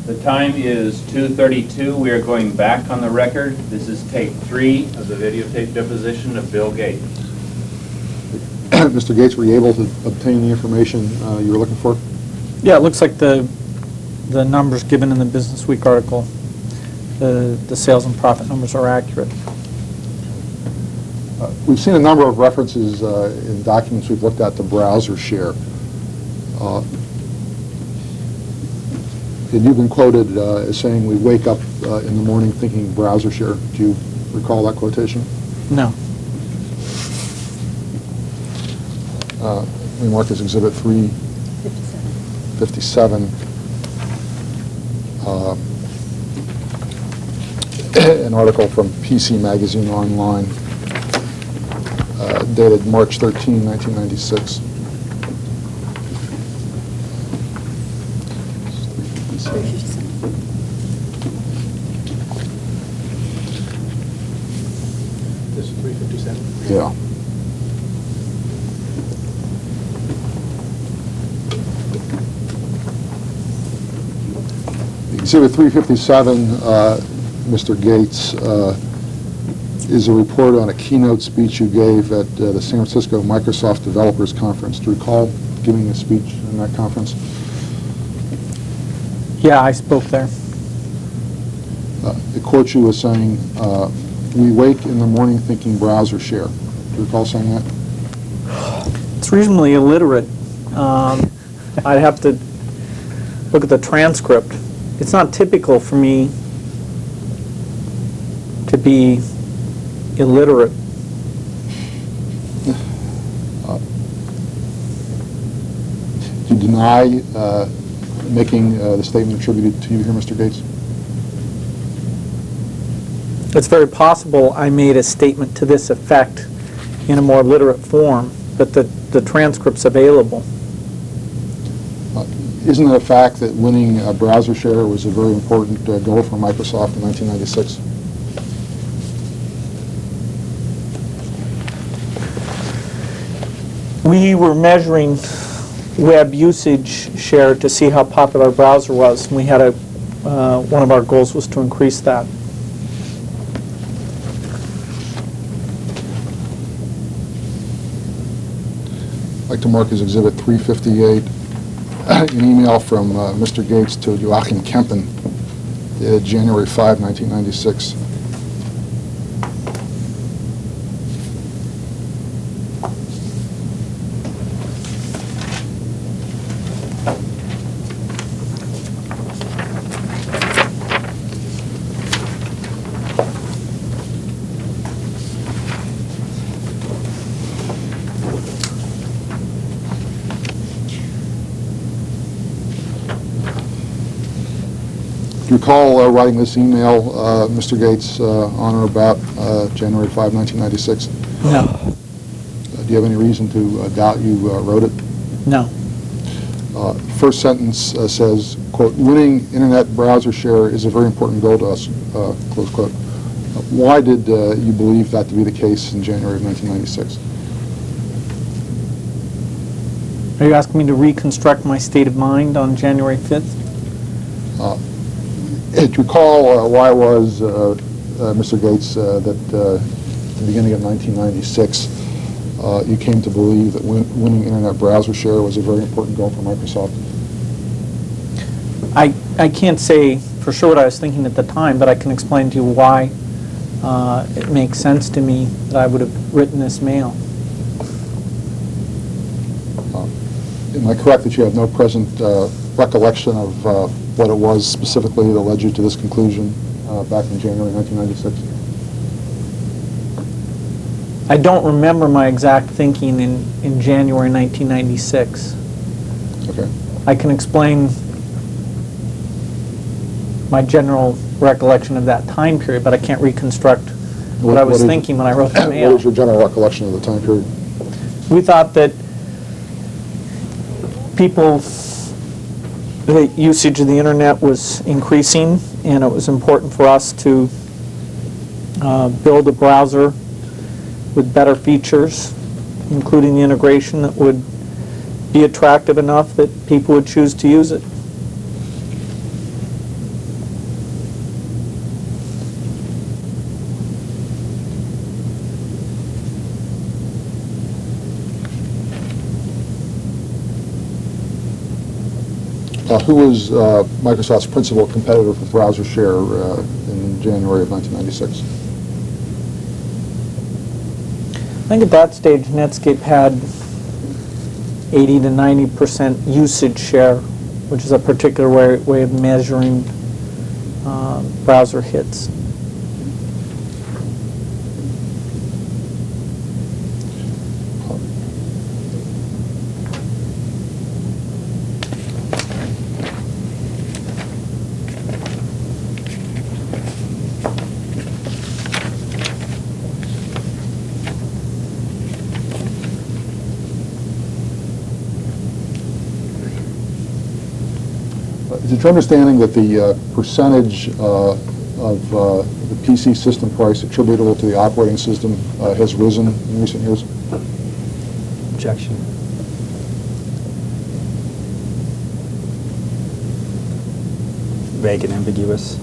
The time is 2:32. We are going back on the record. This is tape 3 of the videotape deposition of Bill Gates. Mr. Gates, were you able to obtain the information you were looking for? Yeah, it looks like the numbers given in the Business Week article, the sales and profit numbers are accurate. We've seen a number of references in documents we've looked at to browser share. And you've been quoted as saying, "We wake up in the morning thinking browser share." Do you recall that quotation? No. We mark as Exhibit 357. An article from PC Magazine Online, dated March 13, 1996. This is 357? Yeah. Exhibit 357, Mr. Gates, is a report on a keynote speech you gave at the San Francisco Microsoft Developers Conference. Do you recall giving a speech in that conference? Yeah, I spoke there. The quote you was saying, "We wake in the morning thinking browser share." Do you recall saying that? It's reasonably illiterate. I'd have to look at the transcript. It's not typical for me to be illiterate. Do you deny making the statement attributed to you here, Mr. Gates? It's very possible I made a statement to this effect in a more literate form, but the transcript's available. Isn't it a fact that winning browser share was a very important goal for Microsoft in 1996? We were measuring web usage share to see how popular our browser was, and we had one of our goals was to increase that. I'd like to mark as Exhibit 358 an email from Mr. Gates to Joachim Kempen, dated January 5, 1996. Do you recall writing this email, Mr. Gates, on or about January 5, 1996? No. Do you have any reason to doubt you wrote it? No. First sentence says, quote, "Winning internet browser share is a very important goal to us," close quote. Why did you believe that to be the case in January of 1996? Are you asking me to reconstruct my state of mind on January 5th? Do you recall why it was, Mr. Gates, that at the beginning of 1996, you came to believe that winning internet browser share was a very important goal for Microsoft? I can't say for sure what I was thinking at the time, but I can explain to you why it makes sense to me that I would have written this mail. Am I correct that you have no present recollection of what it was specifically that led you to this conclusion back in January 1996? I don't remember my exact thinking in January 1996. Okay. I can explain my general recollection of that time period, but I can't reconstruct what I was thinking when I wrote the mail. What is your general recollection of the time period? We thought that the usage of the internet was increasing, and it was important for us to build a browser with better features, including the integration that would be attractive enough that people would choose to use it. Who was Microsoft's principal competitor for browser share in January of 1996? I think at that stage, Netscape had 80 to 90% usage share, which is a particular way of measuring browser hits. Is it your understanding that the percentage of the PC system price attributable to the operating system has risen in recent years? Objection. Vague and ambiguous.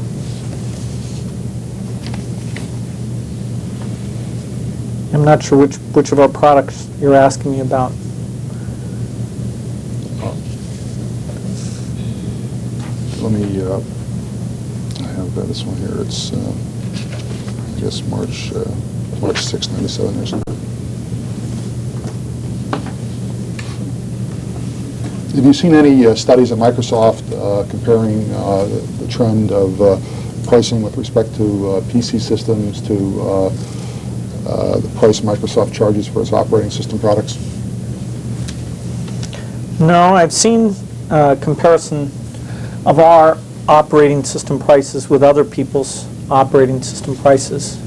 I'm not sure which of our products you're asking me about. Let me, I have this one here. It's, I guess, March 6, 97, isn't it? Have you seen any studies at Microsoft comparing the trend of pricing with respect to PC systems to the price Microsoft charges for its operating system products? No, I've seen a comparison of our operating system prices with other people's operating system prices.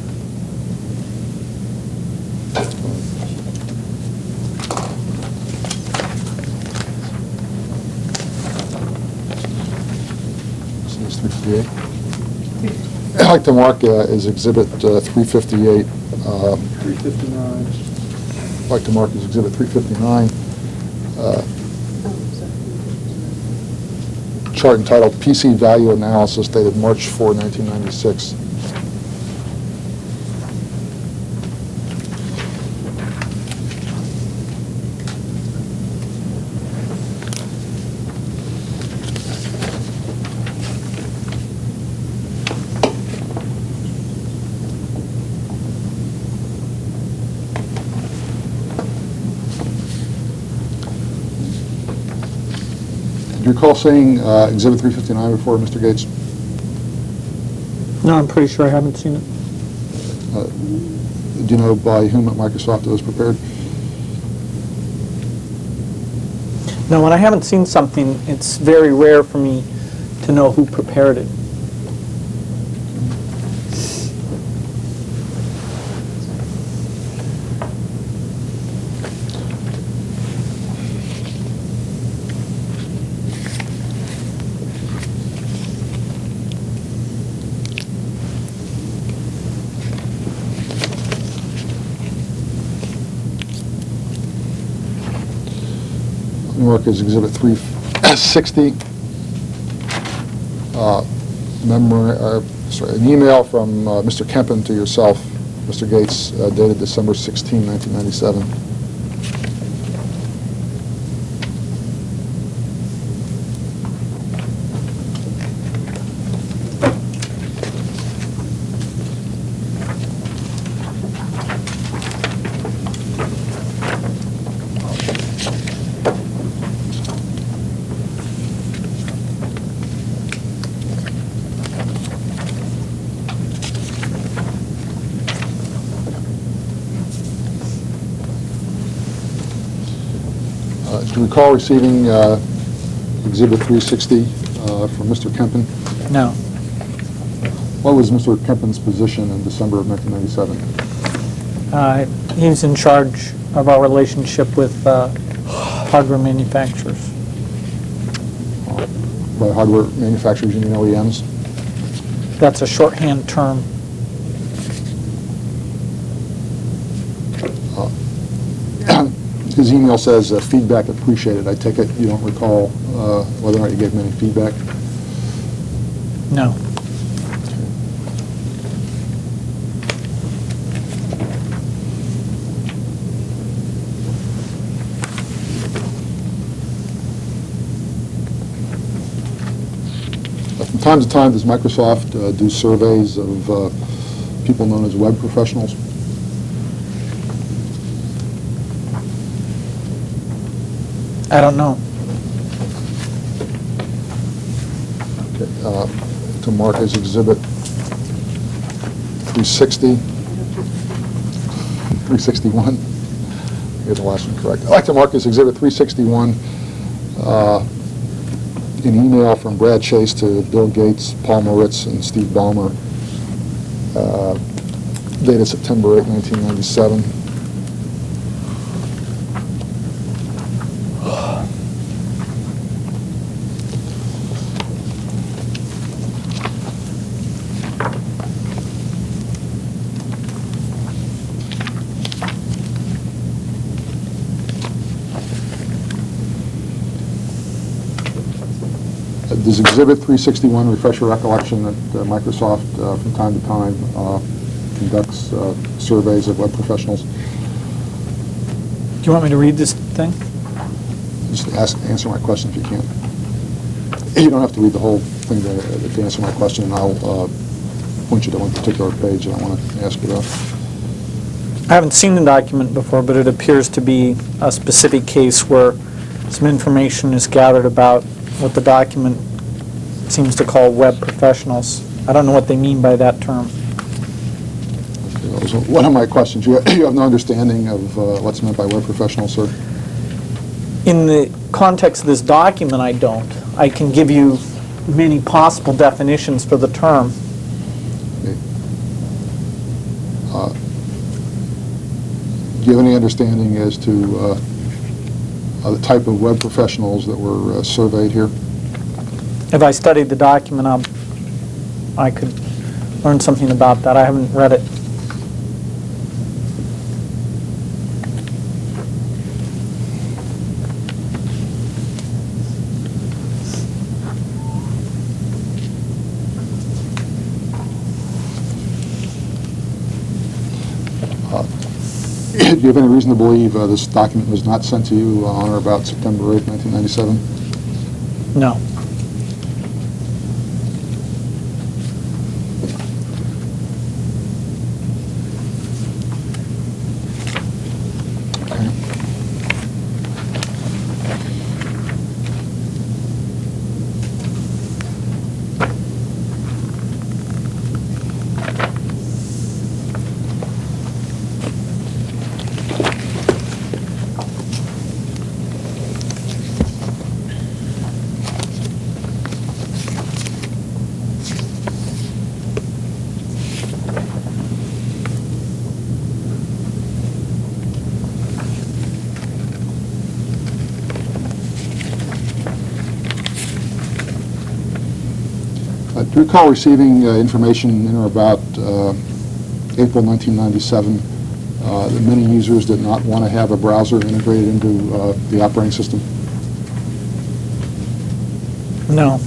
So it's 358. I'd like to mark as Exhibit 358. 359. I'd like to mark as Exhibit 359. Chart entitled PC Value Analysis dated March 4, 1996. Do you recall saying Exhibit 359 before, Mr. Gates? No, I'm pretty sure I haven't seen it. Do you know by whom at Microsoft it was prepared? No, when I haven't seen something, it's very rare for me to know who prepared it. Mark as Exhibit 360. An email from Mr. Kempen to yourself, Mr. Gates, dated December 16, 1997. Do you recall receiving Exhibit 360 from Mr. Kempen? No. What was Mr. Kempen's position in December of 1997? He was in charge of our relationship with hardware manufacturers. By hardware manufacturers, you mean OEMs? That's a shorthand term. His email says feedback appreciated. I take it you don't recall whether or not you gave him any feedback? No. time to time, does Microsoft do surveys of people known as web professionals? I don't know. Okay, to mark as Exhibit 360, 361. Get the last one correct. I'd like to mark as Exhibit 361 an email from Brad Chase to Bill Gates, Paul Moritz, and Steve Ballmer, dated September 8, 1997. Does Exhibit 361 refresh your recollection that Microsoft, from time to time, conducts surveys of web professionals? Do you want me to read this thing? Just answer my question if you can. You don't have to read the whole thing to answer my question, and I'll point you to one particular page that I want to ask you about. I haven't seen the document before, but it appears to be a specific case where some information is gathered about what the document seems to call web professionals. I don't know what they mean by that term. Okay, that was one of my questions. You have no understanding of what's meant by web professional, sir? In the context of this document, I don't. I can give you many possible definitions for the term. Okay. Do you have any understanding as to the type of web professionals that were surveyed here? If I studied the document, I could learn something about that. I haven't read it. Do you have any reason to believe this document was not sent to you on or about September 8, 1997? No. Do you recall receiving information in or about April 1997 that many users did not want to have a browser integrated into the operating system? No.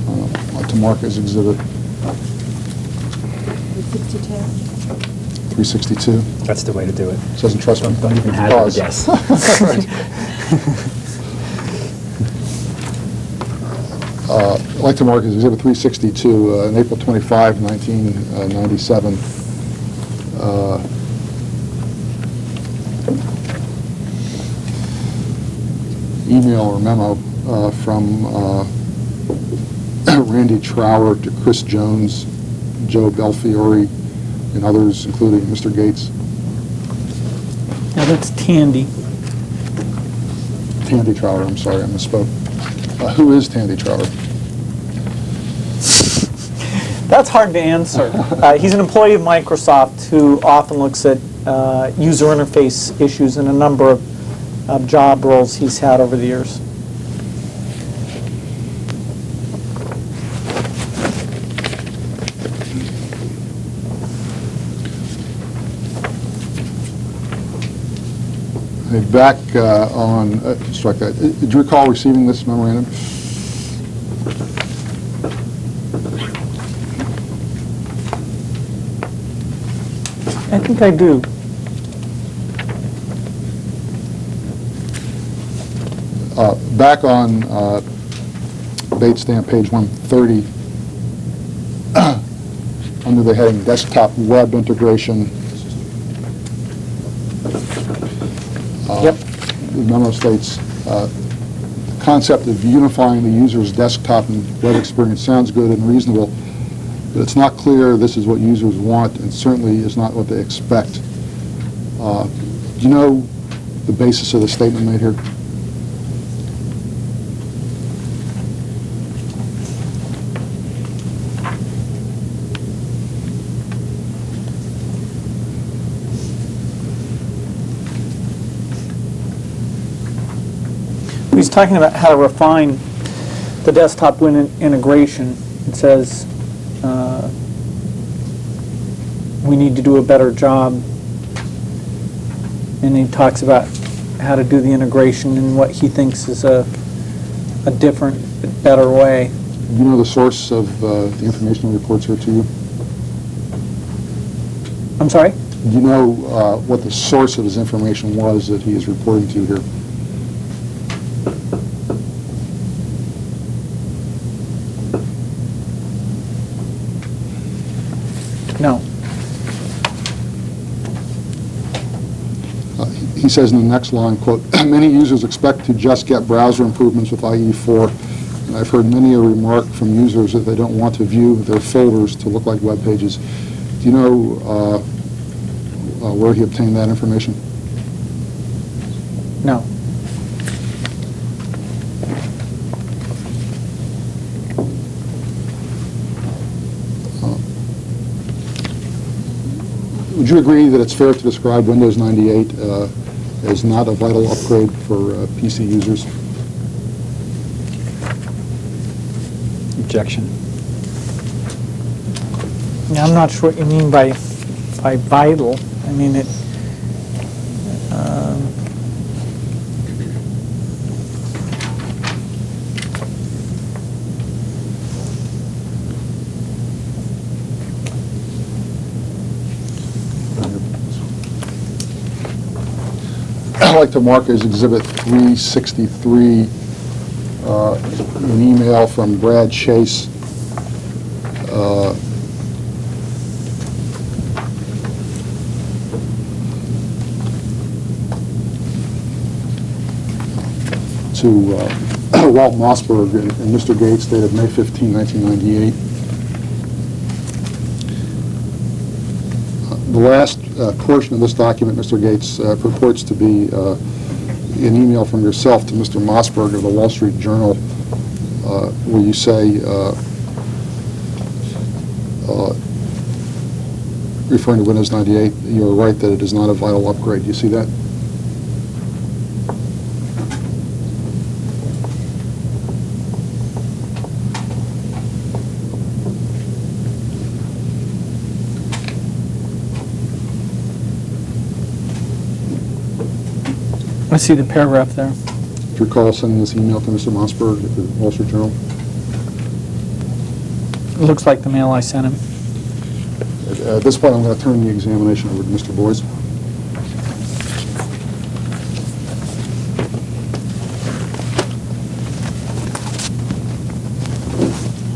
I'd like to mark as Exhibit 362. That's the way to do it. Doesn't trust me. Don't even hazard a Pause. guess. I'd like to mark as Exhibit 362, on April 25, 1997. Email or memo from Randy Trower to Chris Jones, Joe Belfiore, and others, including Mr. Gates. Now that's Tandy. Tandy Trower, I'm sorry, I misspoke. Who is Tandy Trower? That's hard to answer. He's an employee of Microsoft who often looks at user interface issues in a number of job roles he's had over the years. Back on, strike that. Did you recall receiving this memorandum? I think I do. date stamp, page 130, under the heading Desktop Web Integration. Yep. The memo states, the concept of unifying the user's desktop and web experience sounds good and reasonable, but it's not clear this is what users want and certainly is not what they expect. Do you know the basis of the statement made here? He's talking about how to refine the desktop integration. It says we need to do a better job, and he talks about how to do the integration and what he thinks is a different, better way. Do you know the source of the information reports here to you? I'm sorry? Do you know what the source of his information was that he is reporting to here? No. He says in the next line, quote, many users expect to just get browser improvements with IE4, and I've heard many a remark from users that they don't want to view their folders to look like web pages. Do you know where he obtained that information? No. Would you agree that it's fair to describe Windows 98 as not a vital upgrade for PC users? Objection. Yeah, I'm not sure what you mean by vital. I mean, it, I'd like to mark as Exhibit 363 an email from Brad Chase to Walt Mossberg and Mr. Gates, dated May 15, 1998. The last portion of this document, Mr. Gates, purports to be an email from yourself to Mr. Mossberg of the Wall Street Journal, where you say, referring to Windows 98, you're right that it is not a vital upgrade. Do you see that? I see the paragraph there. Do you recall sending this email to Mr. Mossberg at the Wall Street Journal? It looks like the mail I sent him. At this point, I'm going to turn the examination over to Mr. Boyes.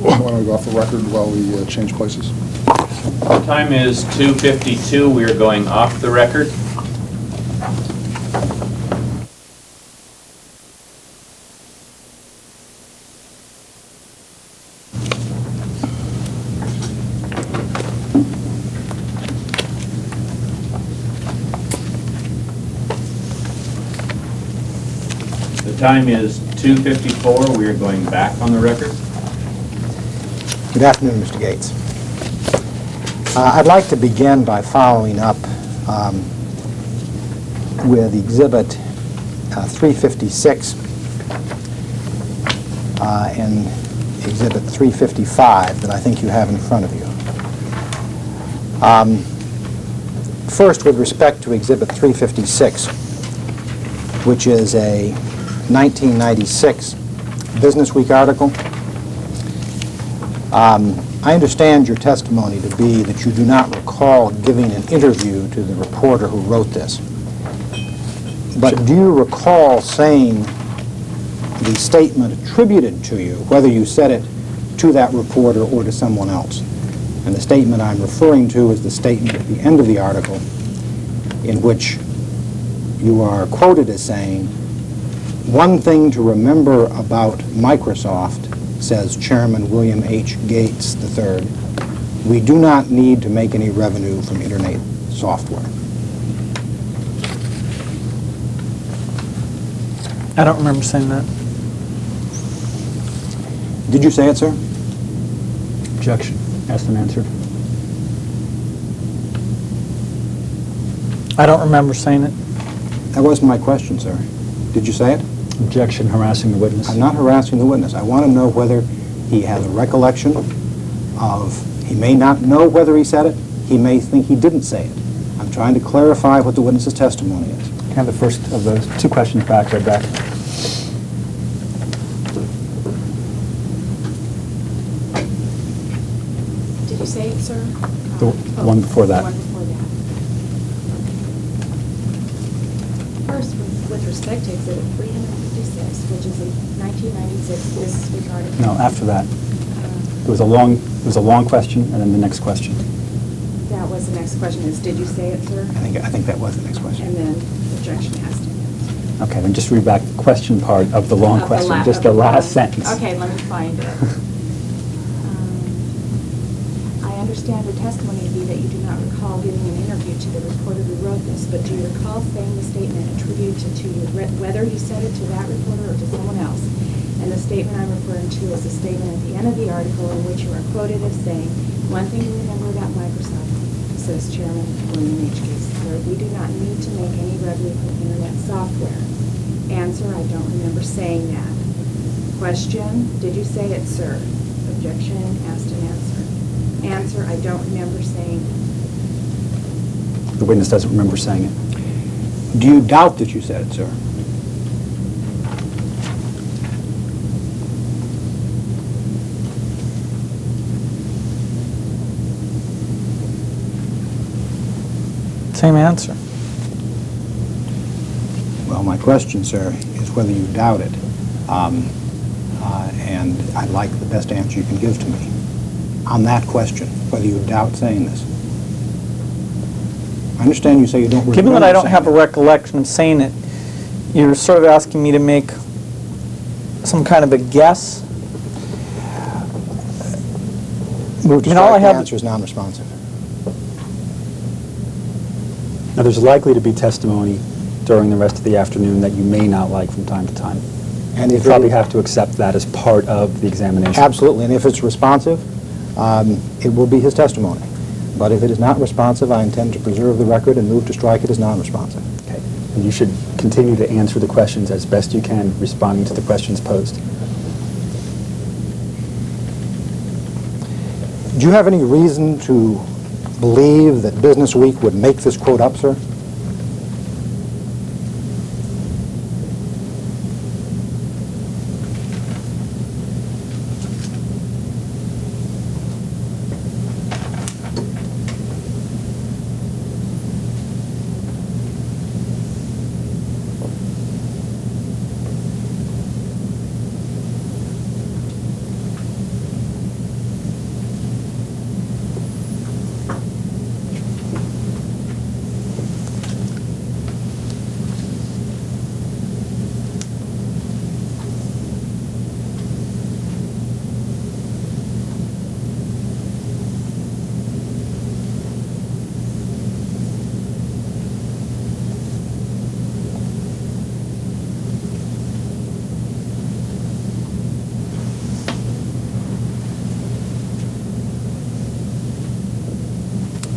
Why don't we go off the record while we change places? The time is 2:52. We are going off the record. The time is 2:54. We are going back on the record. Good afternoon, Mr. Gates. I'd like to begin by following up with Exhibit 356 and Exhibit 355 that I think you have in front of you. First, with respect to Exhibit 356, which is a 1996 Business Week article. I understand your testimony to be that you do not recall giving an interview to the reporter who wrote this. But do you recall saying the statement attributed to you, whether you said it to that reporter or to someone else. And the statement I'm referring to is the statement at the end of the article in which you are quoted as saying, "One thing to remember about Microsoft," says Chairman William H. Gates III, "we do not need to make any revenue from Internet software." I don't remember saying that. Did you say it, sir? Objection. Asked and answered. I don't remember saying it. That wasn't my question, sir. Did you say it? Objection, harassing the witness. I'm not harassing the witness. I want to know whether he has a recollection of, he may not know whether he said it, he may think he didn't say it. I'm trying to clarify what the witness's testimony is. Can I have the first of those two questions back, read back? Did you say it, sir? The one before that. The one before that. First, with respect to Exhibit 356, which is a 1996 disregarded. No, after that. It was a long question, and then the next question. That was the next question, is did you say it, sir? I think that was the next question. And then objection asked and answered. Okay, then just read back the question part of the long Of question, la- just of the long- last sentence. Okay, let me find it. I understand your testimony to be that you do not recall giving an interview to the reporter who wrote this, but do you recall saying the statement attributed to you, whether you said it to that reporter or to someone else? And the statement I'm referring to is the statement at the end of the article in which you are quoted as saying, "One thing to remember about Microsoft," says Chairman William H. Gates III, "we do not need to make any revenue from Internet software." Answer, I don't remember saying that. Question, did you say it, sir? Objection, asked and answered. Answer, I don't remember saying it. The witness doesn't remember saying it. Do you doubt that you said it, sir? Same answer. Well, my question, sir, is whether you doubt it. And I'd like the best answer you can give to me on that question, whether you doubt saying this. I understand you say you don't remember Given that I don't saying have a it. recollection of saying it, you're sort of asking me to make some kind of a guess? Move to You know, I strike, the have- answer is non-responsive. Now, there's likely to be testimony during the rest of the afternoon that you may not like from time to time. And You if probably it- have to accept that as part of the examination. Absolutely, and if it's responsive, it will be his testimony. But if it is not responsive, I intend to preserve the record and move to strike it as non-responsive. Okay. And you should continue to answer the questions as best you can, responding to the questions posed. Do you have any reason to believe that Business Week would make this quote up, sir?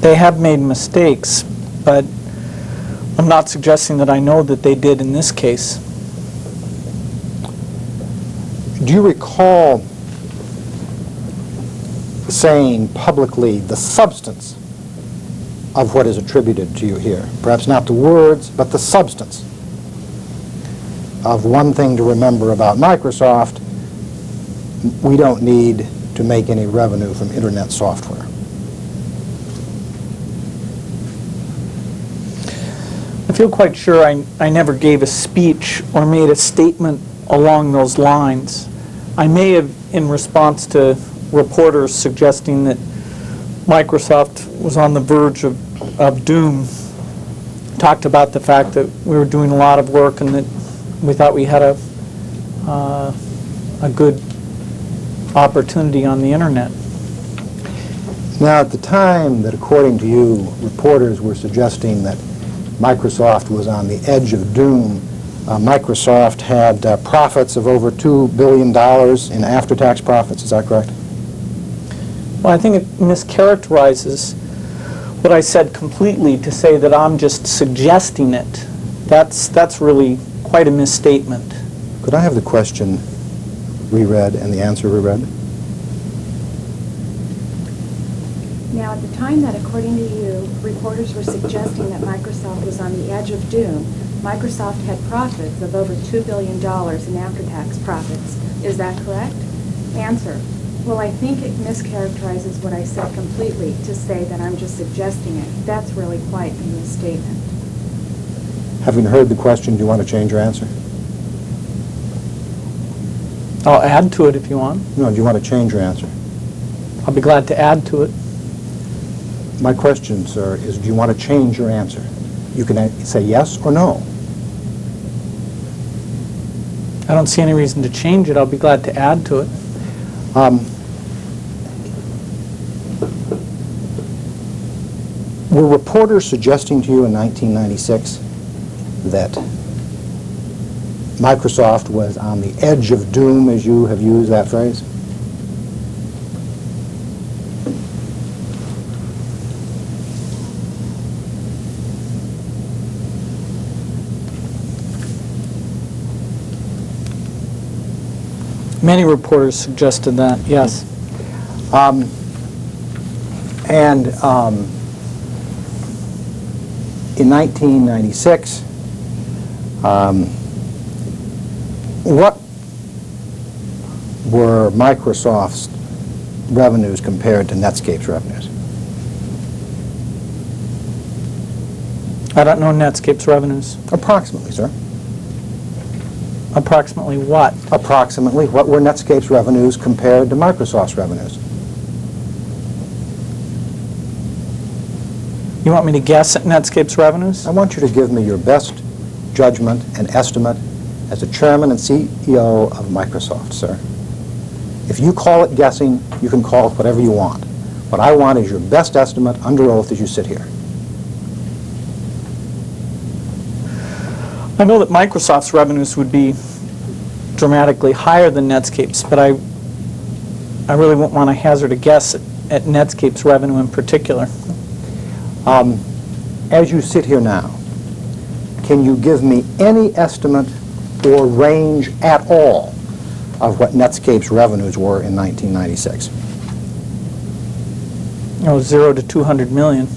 They have made mistakes, but I'm not suggesting that I know that they did in this case. Do you recall saying publicly the substance of what is attributed to you here? Perhaps not the words, but the substance of one thing to remember about Microsoft: we don't need to make any revenue from Internet software. I feel quite sure I never gave a speech or made a statement along those lines. I may have, in response to reporters suggesting that Microsoft was on the verge of doom, talked about the fact that we were doing a lot of work and that we thought we had a good opportunity on the internet. Now, at the time that, according to you, reporters were suggesting that Microsoft was on the edge of doom, Microsoft had profits of over $2 billion in after-tax profits. Is that correct? Well, I think it mischaracterizes what I said completely to say that I'm just suggesting it. That's really quite a misstatement. Could I have the question reread and the answer reread? Now, at the time that, according to you, reporters were suggesting that Microsoft was on the edge of doom, Microsoft had profits of over $2 billion in after-tax profits. Is that correct? Answer. Well, I think it mischaracterizes what I said completely to say that I'm just suggesting it. That's really quite a misstatement. Having heard the question, do you want to change your answer? I'll add to it if you want. No, do you want to change your answer? I'll be glad to add to it. My question, sir, is do you want to change your answer? You can say yes or no. I don't see any reason to change it. I'll be glad to add to it. Were reporters suggesting to you in 1996 that Microsoft was on the edge of doom, as you have used that phrase? Many reporters suggested that, yes. In 1996, what were Microsoft's revenues compared to Netscape's revenues? I don't know Netscape's revenues. Approximately, sir. Approximately what? Approximately, what were Netscape's revenues compared to Microsoft's revenues? You want me to guess at Netscape's revenues? I want you to give me your best judgment and estimate as the chairman and CEO of Microsoft, sir. If you call it guessing, you can call it whatever you want. What I want is your best estimate under oath as you sit here. I know that Microsoft's revenues would be dramatically higher than Netscape's, but I really won't want to hazard a guess at Netscape's revenue in particular. As you sit here now, can you give me any estimate or range at all of what Netscape's revenues were in 1996? Oh, 0 to 200 million.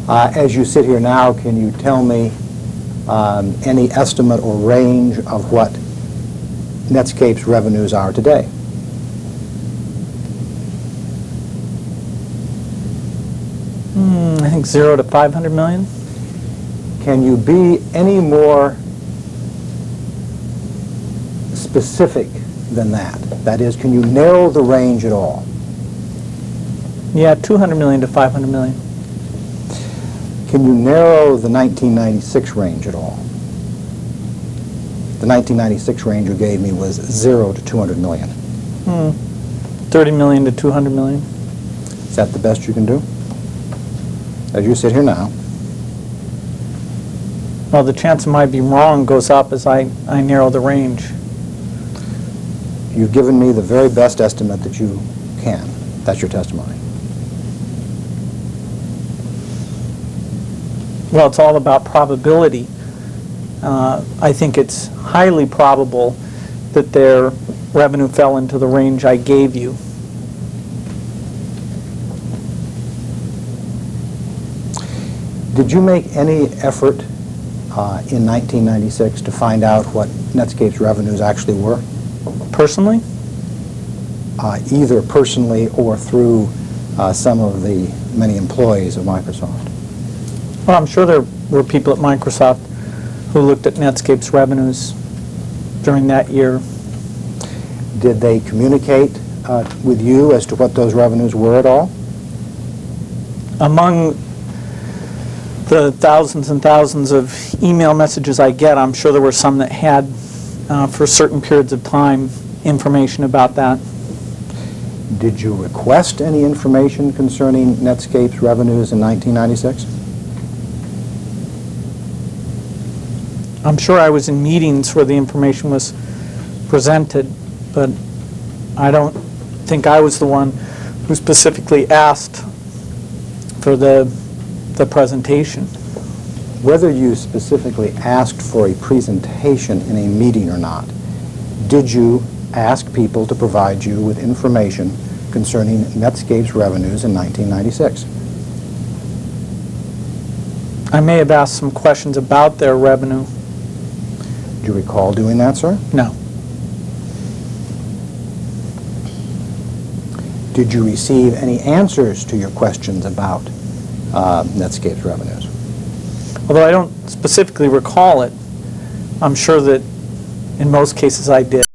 As you sit here now, can you tell me any estimate or range of what Netscape's revenues are today? I think 0 to 500 million. Can you be any more specific than that? That is, can you narrow the range at all? Yeah, 200 million to 500 million. Can you narrow the 1996 range at all? The 1996 range you gave me was 0 to 200 million. 30 million to 200 million. Is that the best you can do? As you sit here now, Well, the chance of my being wrong goes up as I narrow the range. you've given me the very best estimate that you can. That's your testimony. Well, it's all about probability. I think it's highly probable that their revenue fell into the range I gave you. Did you make any effort in 1996 to find out what Netscape's revenues actually were, Personally? either personally or through some of the many employees of Microsoft? Well, I'm sure there were people at Microsoft who looked at Netscape's revenues during that year. Did they communicate with you as to what those revenues were at all? Among the thousands and thousands of email messages I get, I'm sure there were some that had, for certain periods of time, information about that. Did you request any information concerning Netscape's revenues in 1996? I'm sure I was in meetings where the information was presented, but I don't think I was the one who specifically asked for the presentation. Whether you specifically asked for a presentation in a meeting or not, did you ask people to provide you with information concerning Netscape's revenues in 1996? I may have asked some questions about their revenue. Do you recall doing that, sir? No. Did you receive any answers to your questions about Netscape's revenues? Although I don't specifically recall it, I'm sure that in most cases I did.